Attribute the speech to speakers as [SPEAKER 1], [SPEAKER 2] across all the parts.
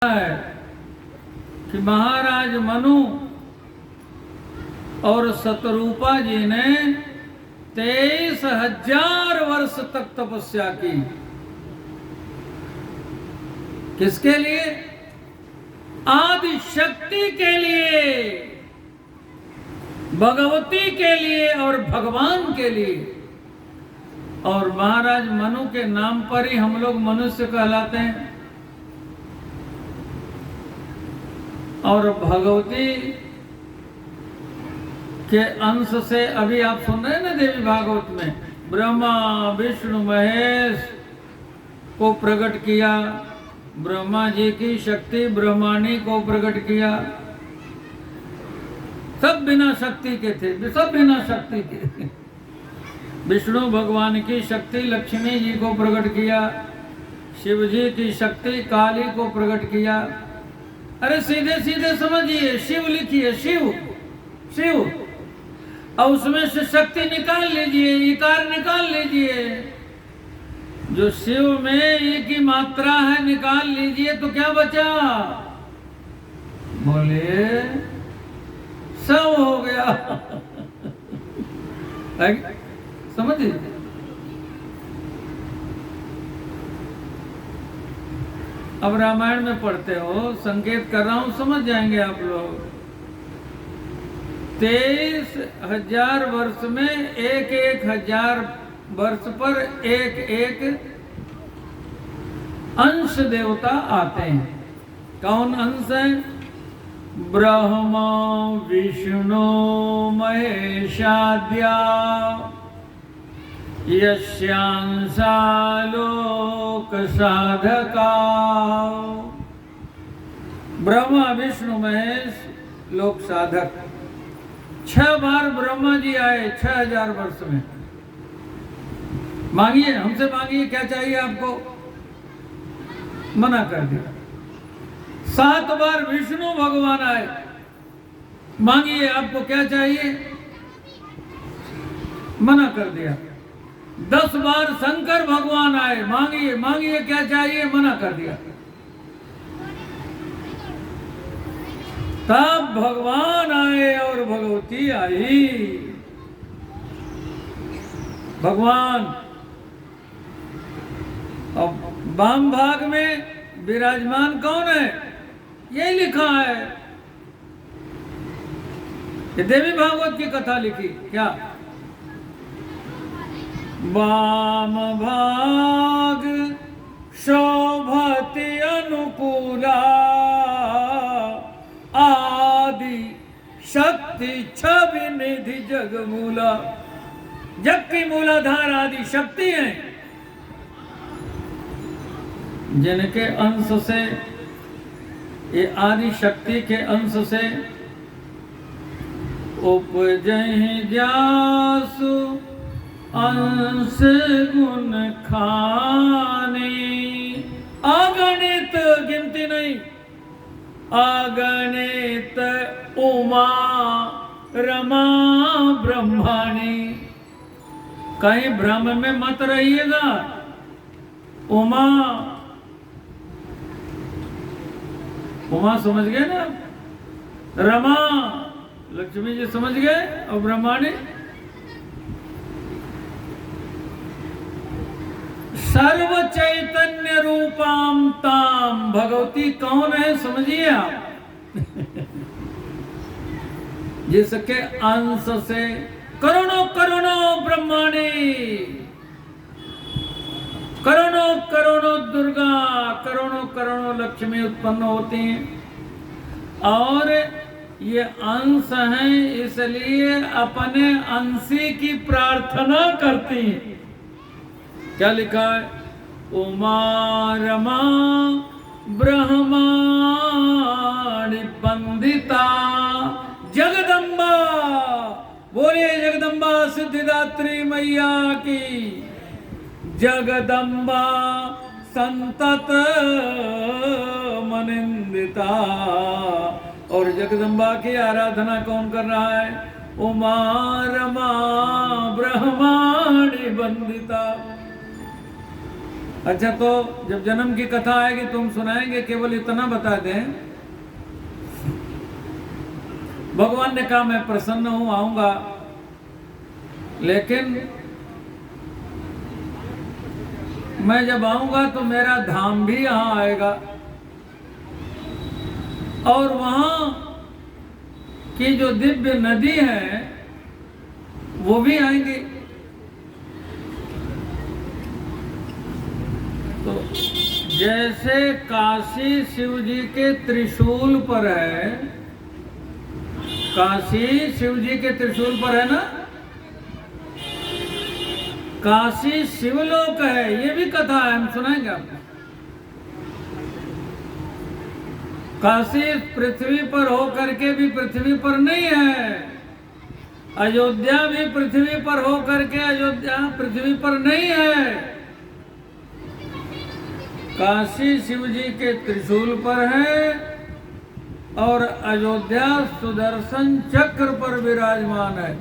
[SPEAKER 1] है कि महाराज मनु और शतरूपा जी ने 23,000 वर्ष तक तपस्या की। किसके लिए? आदि शक्ति के लिए, भगवती के लिए और भगवान के लिए। और महाराज मनु के नाम पर ही हम लोग मनुष्य कहलाते हैं। और भगवती के अंश से अभी आप सुन रहे हैं ना देवी भागवत में, ब्रह्मा विष्णु महेश को प्रकट किया, ब्रह्मा जी की शक्ति ब्रह्माणी को प्रकट किया। सब बिना शक्ति के थे, सब बिना शक्ति के। विष्णु भगवान की शक्ति लक्ष्मी जी को प्रकट किया, शिव जी की शक्ति काली को प्रकट किया। अरे सीधे सीधे समझिए, शिव लिखिए, शिव शिव, और उसमें से शक्ति निकाल लीजिए, इकार निकाल लीजिए। जो शिव में ई की मात्रा है निकाल लीजिए तो क्या बचा? बोले सब हो गया। समझिए, अब रामायण में पढ़ते हो, संकेत कर रहा हूं, समझ जाएंगे आप लोग। 23,000 वर्ष में एक 1000 वर्ष पर एक अंश देवता आते हैं। कौन अंश है? ब्रह्मा विष्णु महेशाद्या यस्यांसा लोक साधका। ब्रह्मा विष्णु महेश लोक साधक। 6 बार ब्रह्मा जी आए 6000 वर्ष में। मांगिए, हमसे मांगिए, क्या चाहिए आपको? मना कर दिया। 7 बार विष्णु भगवान आए, मांगिए आपको क्या चाहिए? मना कर दिया। 10 बार शंकर भगवान आए, मांगिए मांगिए क्या चाहिए? मना कर दिया। तब भगवान आए और भगवती आई। भगवान अब वाम भाग में विराजमान कौन है? यही लिखा है, ये देवी भागवत की कथा लिखी। क्या? वाम भाग शोभति अनुकूला आदि शक्ति छवि निधि जगमूला। जग की मूलाधार आदि शक्ति है, जिनके अंश से, ये आदि शक्ति के अंश से उपजहि जासु अंश गुण खाने। अगणित, गिनती नहीं, अगणित उमा रमा ब्रह्माणी। कहीं भ्रम में मत रहिएगा। उमा, उमा समझ गए ना? रमा लक्ष्मी जी समझ गए, और ब्रह्माणी सर्व चैतन्य रूपाम ताम। भगवती कौन है समझिए आप? जिसके अंश से करोड़ों करोड़ों ब्रह्मांडी, करोड़ों करोड़ों दुर्गा, करोड़ों करोड़ों लक्ष्मी उत्पन्न होती हैं। और ये अंश हैं, इसलिए अपने अंशी की प्रार्थना करती हैं। क्या लिखा है? उमा रमा ब्रह्मांड वंदिता जगदम्बा। बोलिए जगदम्बा सिद्धिदात्री मैया की। जगदम्बा संतत मनिंदिता। और जगदम्बा की आराधना कौन कर रहा है? उमा रमा ब्रह्मांड वंदिता। अच्छा, तो जब जन्म की कथा आएगी तुम सुनाएंगे, केवल इतना बता दें। भगवान ने कहा मैं प्रसन्न हूं, आऊंगा, लेकिन मैं जब आऊंगा तो मेरा धाम भी यहां आएगा और वहां की जो दिव्य नदी है वो भी आएंगी। तो जैसे काशी शिव जी के त्रिशूल पर है, काशी शिव जी के त्रिशूल पर है ना, काशी शिवलोक है, ये भी कथा है, हम सुनाएंगे आपको। काशी पृथ्वी पर हो करके भी पृथ्वी पर नहीं है, अयोध्या भी पृथ्वी पर हो करके अयोध्या पृथ्वी पर नहीं है। काशी शिव जी के त्रिशूल पर है और अयोध्या सुदर्शन चक्र पर विराजमान है।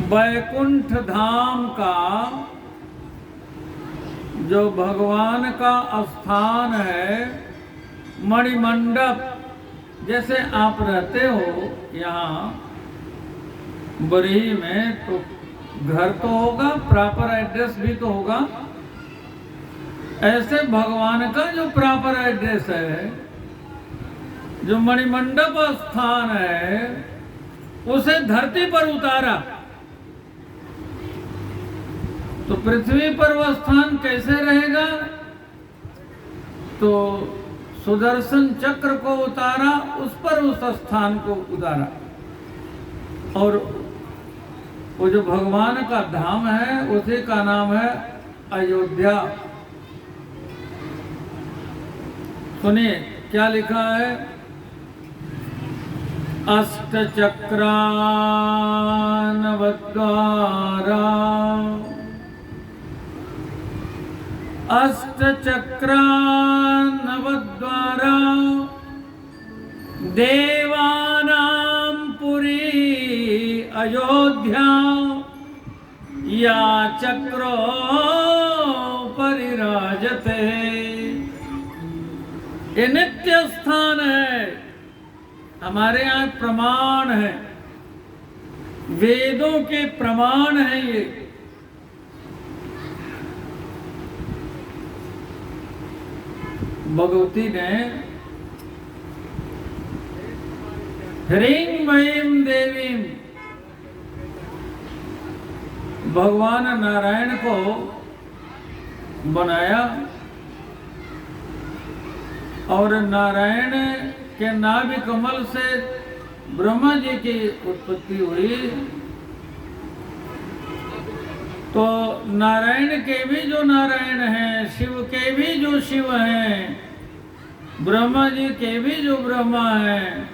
[SPEAKER 1] वैकुंठ धाम का जो भगवान का स्थान है, मणिमंडप, जैसे आप रहते हो यहाँ बरही में, तो घर तो होगा, प्रॉपर एड्रेस भी तो होगा। ऐसे भगवान का जो प्रॉपर एड्रेस है, जो मणिमंडप स्थान है, उसे धरती पर उतारा। तो पृथ्वी पर वह स्थान कैसे रहेगा? तो सुदर्शन चक्र को उतारा, उस पर उस स्थान को उतारा। और वो जो भगवान का धाम है उसी का नाम है अयोध्या। सुनिए क्या लिखा है। अष्टचक्रानवद्वारा अष्टचक्रानवद्वारा देवानां पुरी अयोध्या या चक्रो परिराजते। ये नित्य स्थान है, हमारे यहाँ प्रमाण है, वेदों के प्रमाण है ये। भगवती ने ह्रीं मयीं देवीं, भगवान नारायण को बनाया और नारायण के नाभि कमल से ब्रह्मा जी की उत्पत्ति हुई। तो नारायण के भी जो नारायण हैं, शिव के भी जो शिव हैं, ब्रह्मा जी के भी जो ब्रह्मा हैं,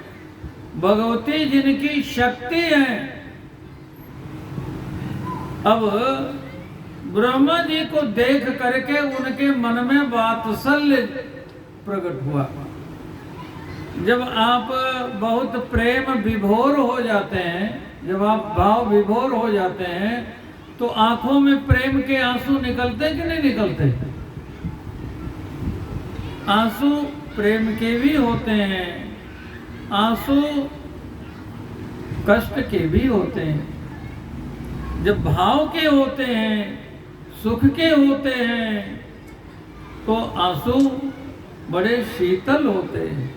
[SPEAKER 1] भगवती जिनकी शक्ति है। अब ब्रह्मा जी को देख करके उनके मन में वात्सल्य प्रकट हुआ। जब आप बहुत प्रेम विभोर हो जाते हैं, जब आप भाव विभोर हो जाते हैं, तो आंखों में प्रेम के आंसू निकलते कि नहीं निकलते? आंसू प्रेम के भी होते हैं, आंसू कष्ट के भी होते हैं। जब भाव के होते हैं, सुख के होते हैं, तो आंसू बड़े शीतल होते हैं।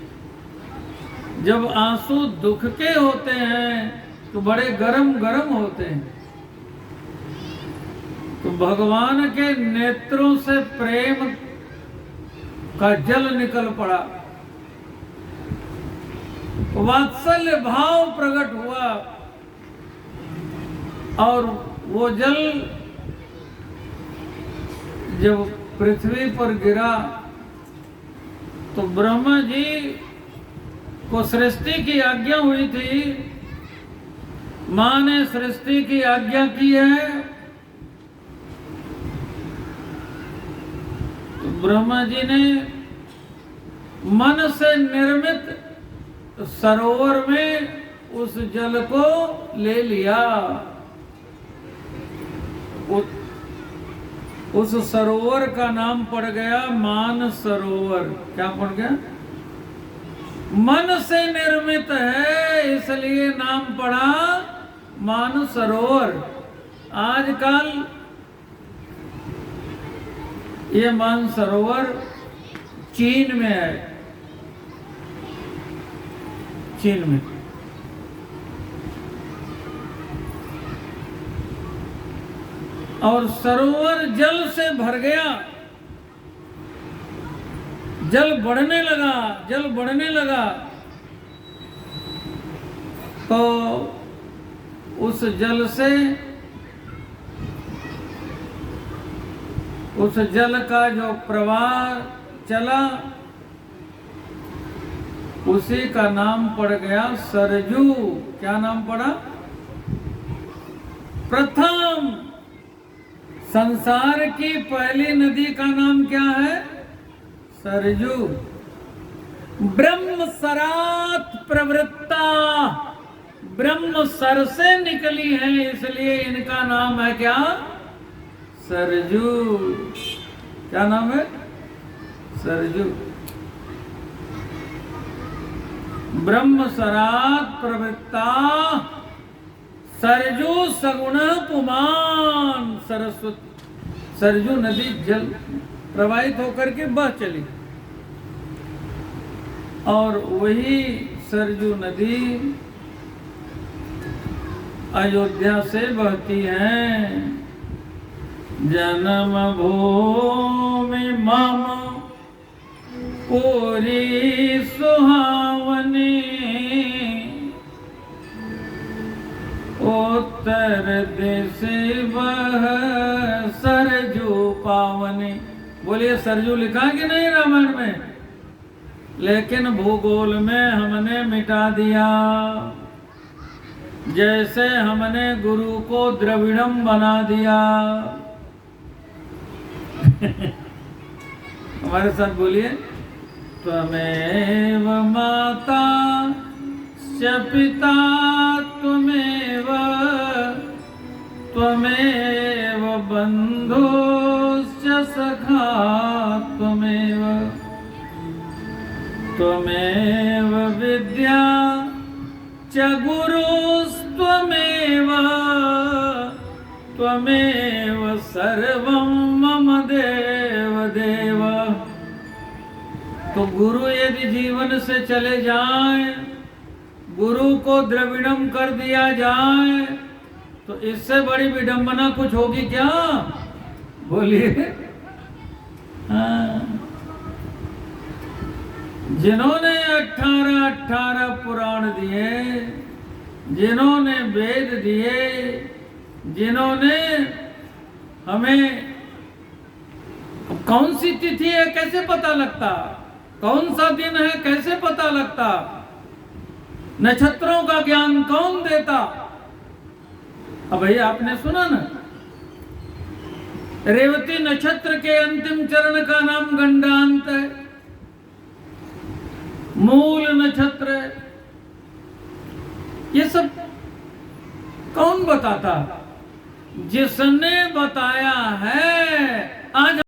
[SPEAKER 1] जब आंसू दुख के होते हैं तो बड़े गरम गरम होते हैं। तो भगवान के नेत्रों से प्रेम का जल निकल पड़ा, वात्सल्य भाव प्रकट हुआ और वो जल जब पृथ्वी पर गिरा तो ब्रह्मा जी को सृष्टि की आज्ञा हुई थी। मां ने सृष्टि की आज्ञा की है तो ब्रह्मा जी ने मन से निर्मित सरोवर में उस जल को ले लिया। उस सरोवर का नाम पड़ गया मान सरोवर। क्या पड़ गया? मन से निर्मित है इसलिए नाम पड़ा मान सरोवर। आजकल ये मान सरोवर चीन में है, चीन में। और सरोवर जल से भर गया, जल बढ़ने लगा, जल बढ़ने लगा। तो उस जल से, उस जल का जो प्रवाह चला उसी का नाम पड़ गया सरजू। क्या नाम पड़ा? प्रथम संसार की पहली नदी का नाम क्या है? सरजू। ब्रह्म सरात प्रवृत्ता, ब्रह्म सर से निकली है इसलिए इनका नाम है क्या? सरजू। क्या नाम है? सरजू। ब्रह्म सरात प्रवृत्ता सरजू सगुण पुमान। सरस्वती, सरजू नदी जल प्रवाहित होकर के बह चली और वही सरजू नदी अयोध्या से बहती है। जन्म भूमि मम पूरी सुहावनी, उत्तर दिश बह सरजू पावनी। बोलिए, सरजू लिखा कि नहीं रामायण में? लेकिन भूगोल में हमने मिटा दिया। जैसे हमने गुरु को द्रविड़म बना दिया। हमारे साथ बोलिए, त्वमेव माता च पिता त्वमेव, त्वमेव बन्धुश्च सखा त्वमेव, त्वमेव विद्या च गुरुस्त्वमेव, त्वमेव सर्वं मम देव देव। तो गुरु यदि जीवन से चले जाएं, गुरु को द्रविड़म कर दिया जाए, तो इससे बड़ी विडंबना कुछ होगी क्या? बोलिए। हाँ। जिन्होंने 18 पुराण दिए, जिन्होंने वेद दिए, जिन्होंने हमें, कौन सी तिथि है कैसे पता लगता? कौन सा दिन है कैसे पता लगता? नक्षत्रों का ज्ञान कौन देता? अब भैया आपने सुना ना, रेवती नक्षत्र के अंतिम चरण का नाम गंडांत है, मूल नक्षत्र है। ये सब कौन बताता? जिसने बताया है। आज